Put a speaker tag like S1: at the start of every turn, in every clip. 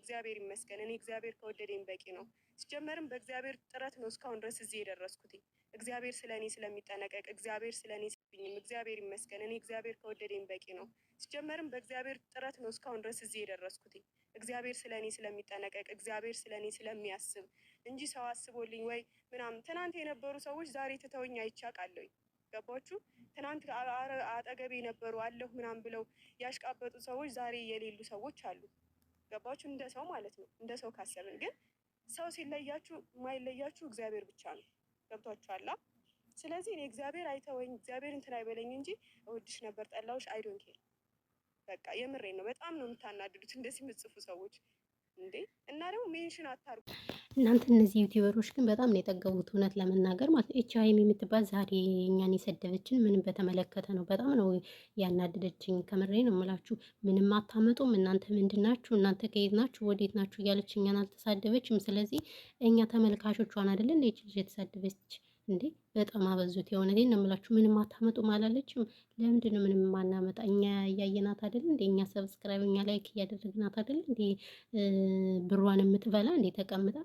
S1: እግዚአብሔር ይመስገን። እኔ እግዚአብሔር ከወደደኝ በቂ ነው። ሲጀመርም በእግዚአብሔር ጥረት ነው እስካሁን ድረስ እዚህ የደረስኩት። እግዚአብሔር ስለኔ ስለሚጠነቀቅ፣ እግዚአብሔር ስለኔ ሲብኝም እግዚአብሔር ይመስገን። እኔ እግዚአብሔር ከወደደኝ በቂ ነው። ሲጀመርም በእግዚአብሔር ጥረት ነው እስካሁን ድረስ እዚህ የደረስኩት። እግዚአብሔር ስለኔ ስለሚጠነቀቅ፣ እግዚአብሔር ስለኔ ስለሚያስብ እንጂ ሰው አስቦልኝ ወይ ምናምን። ትናንት የነበሩ ሰዎች ዛሬ ትተውኝ አይቻቃለሁኝ። ገባችሁ? ትናንት አጠገቤ የነበሩ አለሁ ምናምን ብለው ያሽቃበጡ ሰዎች ዛሬ የሌሉ ሰዎች አሉ። ገባችሁ? እንደ ሰው ማለት ነው። እንደ ሰው ካሰብን ግን ሰው ሲለያችሁ የማይለያችሁ እግዚአብሔር ብቻ ነው። ገብቷችኋል? ስለዚህ እኔ እግዚአብሔር አይተወኝ፣ እግዚአብሔር እንትን አይበለኝ እንጂ እወድሽ ነበር ጠላውሽ አይዶን ኬር። በቃ የምሬን ነው። በጣም ነው የምታናድዱት እንደዚህ የምትጽፉ ሰዎች እንዴ! እና ደግሞ ሜንሽን አታርጉ
S2: እናንተ። እነዚህ ዩቲዩበሮች ግን በጣም ነው የጠገቡት፣ እውነት ለመናገር ማለት ነው። ሀይሚ የምትባል ዛሬ እኛን የሰደበችን ምንም በተመለከተ ነው። በጣም ነው ያናደደችኝ። ከምሬ ነው የምላችሁ። ምንም አታመጡም እናንተ። ምንድን ናችሁ እናንተ? ከየት ናችሁ? ወዴት ናችሁ? እያለች እኛን አልተሳደበችም። ስለዚህ እኛ ተመልካቾቿን አይደለን ይች ልጅ የተሳደበች እንዴ? በጣም አበዙት። የእውነቴን ነው የምላችሁ። ምንም አታመጡም አላለችም። ለምንድን ነው ምንም ማናመጣ? እኛ እያየናት አይደል እንዴ? እኛ ሰብስክራይብ፣ እኛ ላይክ እያደረግናት አይደል እንዴ? ብሯን የምትበላ እንዴ ተቀምጣ።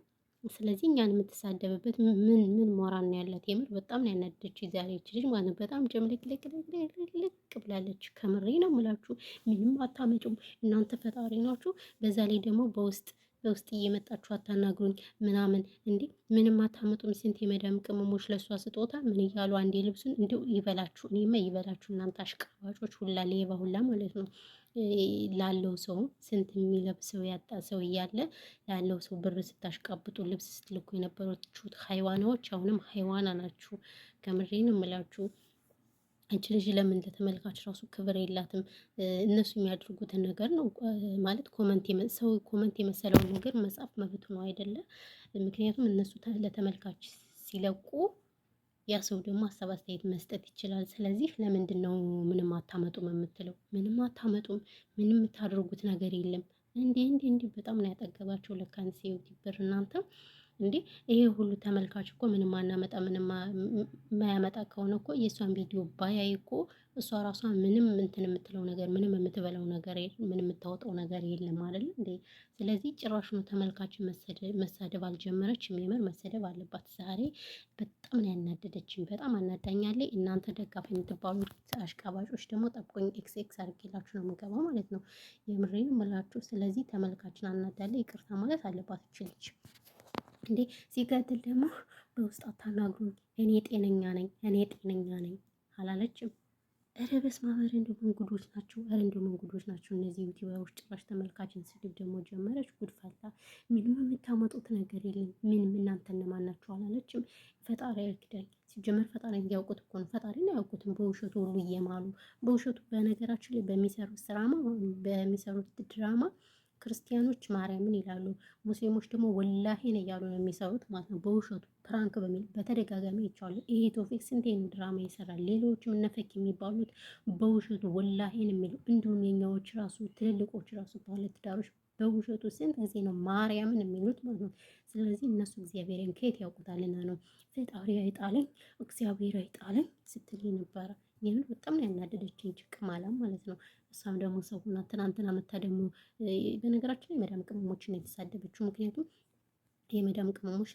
S2: ስለዚህ እኛን የምትሳደብበት ምን ሞራል ነው ያላት? የምር በጣም ነው ያናደደች ዛሬ ልጅ ማለት ነው። በጣም ጨምልቅልቅልቅልቅ ብላለች። ከምሬ ነው የምላችሁ። ምንም አታመጩም እናንተ፣ ፈጣሪ ናችሁ። በዛ ላይ ደግሞ በውስጥ እየመጣችሁ አታናግሩኝ ምናምን። እንዴ ምንም አታመጡም። ስንት የመዳም ቅመሞች ለእሷ ስጦታ ምን እያሉ አንዴ ልብሱን እንዲሁ ይበላችሁ። እኔማ ይበላችሁ እናንተ አሽቃባጮች ሁላ፣ ሌባ ሁላ ማለት ነው። ላለው ሰው ስንት የሚለብሰው ያጣ ሰው እያለ ላለው ሰው ብር ስታሽቃብጡ ልብስ ስትልኩ የነበራችሁት ሀይዋናዎች አሁንም ሀይዋና ናችሁ። ከምሬ ነው የምላችሁ። አንቺ ልጅ ለምን ለተመልካች ራሱ ክብር የላትም? እነሱ የሚያደርጉትን ነገር ነው ማለት ሰው ኮመንት የመሰለውን ነገር መጻፍ መብቱ ነው አይደለ? ምክንያቱም እነሱ ለተመልካች ሲለቁ ያ ሰው ደግሞ ሀሳብ አስተያየት መስጠት ይችላል። ስለዚህ ለምንድን ነው ምንም አታመጡም የምትለው? ምንም አታመጡም። ምንም የምታደርጉት ነገር የለም። እንዲህ በጣም ነው ያጠገባቸው። ለካንስ ዩቲዩበር እናንተ እንዴ! ይሄ ሁሉ ተመልካች እኮ ምንም አናመጣ ምንም የማያመጣ ከሆነ እኮ የእሷን ቪዲዮ ባያይ እኮ እሷ ራሷ ምንም እንትን የምትለው ነገር ምንም የምትበላው ነገር ምንም የምታወጣው ነገር የለም አይደል እንዴ? ስለዚህ ጭራሽ ነው ተመልካች መሳደብ አልጀመረችም። የምር መሰደብ አለባት። ዛሬ በጣም ነው ያናደደችኝ። በጣም አናዳኛለች። እናንተ ደጋፊ የምትባሉ አሽቃባጮች ደግሞ ጠብቆኝ ኤክስ አድርጌላችሁ ነው የምገባው ማለት ነው። የምሬን እምላችሁ። ስለዚህ ተመልካችን አናዳለ ይቅርታ ማለት አለባት ይችልች እንዴ። ሲቀጥል ደግሞ በውስጥ አታናግሩኝ፣ እኔ ጤነኛ ነኝ አላለችም። ኧረ በስመ አብ! ኧረ እንደው መንጉዶች ናቸው። ኧረ እንደው መንጉዶች ናቸው እነዚህ ዩቲዩበሮች። ጭራሽ ተመልካችን ስድብ ደግሞ ጀመረች። ጉድ ፈላ። ምንም የምታመጡት ነገር የለም። ምንም እናንተ እነማን ናችሁ አላለችም። ፈጣሪ አይክዳኝ። ሲጀመር ፈጣሪ እንዲያውቁት እኮ ነው። ፈጣሪን አያውቁትም። በውሸቱ ሁሉ እየማሉ በውሸቱ። በነገራችን ላይ በሚሰሩት ድራማ ክርስቲያኖች ማርያምን ይላሉ፣ ሙስሊሞች ደግሞ ወላሂን እያሉ ነው የሚሰሩት ማለት ነው። በውሸቱ ፕራንክ በሚል በተደጋጋሚ ይቻሉ። ይሄ ቶፊክ ስንቴ ነው ድራማ ይሰራል። ሌሎችም እነፈክ የሚባሉት በውሸቱ ወላሂን የሚሉ እንዲሁም የኛዎች ራሱ ትልልቆች ራሱ ባለትዳሮች በውሸቱ ስንት ጊዜ ነው ማርያምን የሚሉት ማለት ነው። ስለዚህ እነሱ እግዚአብሔርን ከየት ያውቁታልና ነው ፈጣሪ አይጣለኝ እግዚአብሔር አይጣለኝ ስትል ነበረ። የምር በጣም ነው ያናደደችኝ ጭቅማላም ማለት ነው። እሷም ደግሞ ሰውና ትናንትና መታ ደግሞ በነገራችን ላይ የመዳም ቅመሞችን የተሳደበችው ምክንያቱም የመዳም ቅመሞች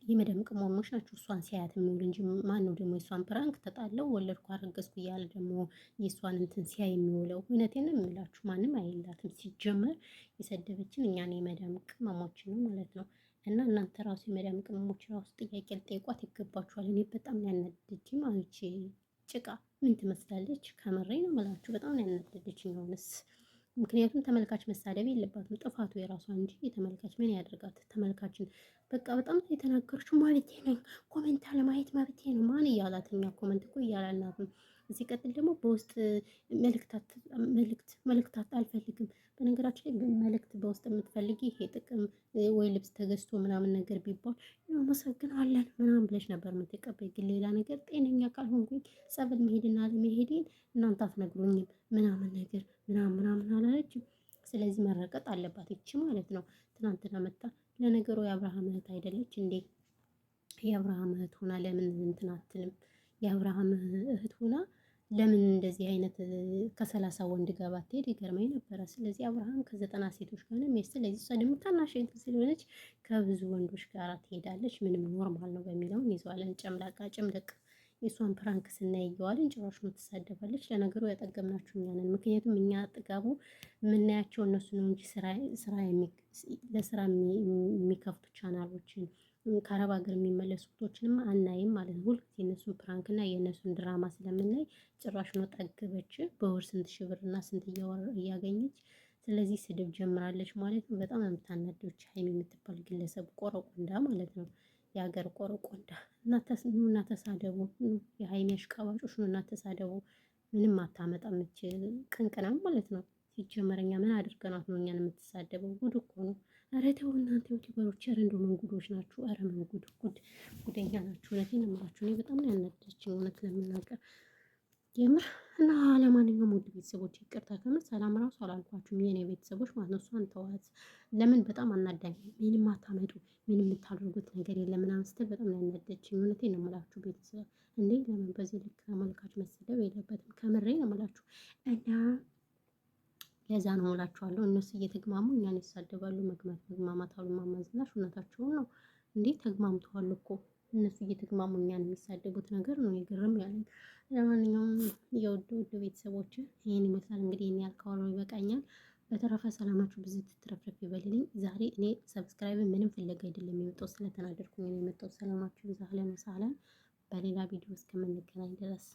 S2: የመዳም ቅመሞች ናቸው እሷን ሲያያት የሚውል እንጂ ማን ነው ደግሞ የእሷን ፕራንክ ተጣለው ወለድኩ አረገዝኩ እያለ ደግሞ የእሷን እንትን ሲያይ የሚውለው? እውነቴን ነው የምላችሁ ማንም አይላትም። ሲጀመር የሰደበችን እኛን የመዳም ቅመሞችን ነው ማለት ነው። እና እናንተ ራሱ የመዳም ቅመሞች ራሱ ጥያቄ ልጠይቋት ይገባችኋል። እኔ በጣም ያናደደችኝ ማለት ጭቃ ምን ትመስላለች? ከምሬ ነው የምላችሁ በጣም ያናደደችኝ የሆነስ። ምክንያቱም ተመልካች መሳደብ የለባትም ጥፋቱ የራሷ እንጂ የተመልካች ምን ያደርጋት? ተመልካችን በቃ በጣም የተናገረችው ማለት ነኝ። ኮሜንት አለማየት መብቴ ነው። ማን እያላት? እኛ ኮሜንት እኮ እያላልናትም። ሲቀጥል ደግሞ በውስጥ መልእክታት አልፈልግም። በነገራችን ላይ መልእክት በውስጥ የምትፈልጊ ይሄ ጥቅም ወይ ልብስ ተገዝቶ ምናምን ነገር ቢባል እናመሰግናለን ምናምን ብለሽ ነበር የምትቀበይ። ግን ሌላ ነገር ጤነኛ ካልሆንኩኝ ጸበል መሄድና አለመሄዴን እናንተ አትነግሩኝም ምናምን ነገር ምናምን አላለችም። ስለዚህ መረቀጥ አለባት ይቺ ማለት ነው። ትናንትና መጣ። ለነገሩ የአብርሃም እህት አይደለች እንዴ? የአብርሃም እህት ሆና ለምን እንትን አትልም? የአብርሃም እህት ሆና ለምን እንደዚህ አይነት ከ30 ወንድ ጋር ባትሄድ ይገርመኝ ነበረ። ስለዚህ አብርሃም ከ90 ሴቶች ጋር ነው የሚሄድ። ስለዚህ እሷ ደግሞ ታናሽ ስለሆነች ከብዙ ወንዶች ጋር ትሄዳለች። ምንም ኖርማል ነው በሚለው እንይዘዋለን። ጨምላቃ ጭምልቅ የእሷን ፕራንክ ስናይ እየዋልን ጭራሽ ነው ትሳደባለች። ለነገሩ ያጠገብናችሁ እኛ ነን። ምክንያቱም እኛ ጥጋቡ የምናያቸው እነሱ ነው እንጂ ለስራ የሚከፍቱ ቻናሎችን ከአረብ ሀገር የሚመለሱ ፎቶችንም አናይም ማለት ነው። ሁልጊዜ የእነሱን ፕራንክ እና የእነሱን ድራማ ስለምናይ ጭራሽ ነው ጠግበች በወር ስንት ሺህ ብር እና ስንት እያገኘች ስለዚህ ስድብ ጀምራለች ማለት ነው። በጣም የምታናደች ሀይሚ የምትባል ግለሰብ ቆረቆንዳ ማለት ነው። የሀገር ቆረቆንዳ እና ተሳደቡ። የሀይሚ አሽቃባጮች ነው እና ተሳደቡ። ምንም አታመጣ የምችል ቅንቅናም ማለት ነው። ሲጀመረኛ ምን አድርገናት ነው እኛን የምትሳደበው? ጉድ እኮ ነው። ኧረ ተው እናንተ ዩቲዩበሮች፣ ኧረ እንደው ምን ጉዶች ናችሁ? ኧረ ምን ጉደኛ ናችሁ? እውነቴን ነው የምላችሁ። እኔ በጣም ነው ያናደደችኝ እውነት ለመናገር የምር እና ለማንኛውም ውድ ቤተሰቦች ይቅርታ ከምር ሰላም ራሱ አላልኳችሁም የኔ ቤተሰቦች ማለት ነው። እሷን ተዋት። ለምን በጣም አናዳኝ። ምንም አታመጡ፣ ምንም የምታደርጉት ነገር የለም ምናምን ስትል በጣም ነው ያናደደችኝ። እውነቴን ነው የምላችሁ ቤተሰብ እንዴ ለምን በዚህ ልክ ተመልካች መሰደብ የለበትም። ከምሬ ነው የምላችሁ እና ለዛ ነው እላችኋለሁ። እነሱ እየተግማሙ እኛን ይሳደባሉ። መግማማት አሉ ማማዝናሽ እውነታቸውን ነው እንዴ ተግማምተዋል እኮ እነሱ እየተግማሙ እኛን የሚሳደቡት ነገር ነው የግርም ያለኝ። ለማንኛውም የውድ ቤተሰቦች ይህን ይመስላል እንግዲህ እኔ ያልከዋለው ይበቃኛል። በተረፈ ሰላማችሁ ብዙ ትትረፍረፍ ይበልልኝ። ዛሬ እኔ ሰብስክራይብ ምንም ፍለጋ አይደለም የመጣው ስለተናደድኩኝ ነው የመጣው። ሰላማችሁ ይብዛ። አህለን ወሰህለን። በሌላ ቪዲዮ እስከምንገናኝ ድረስ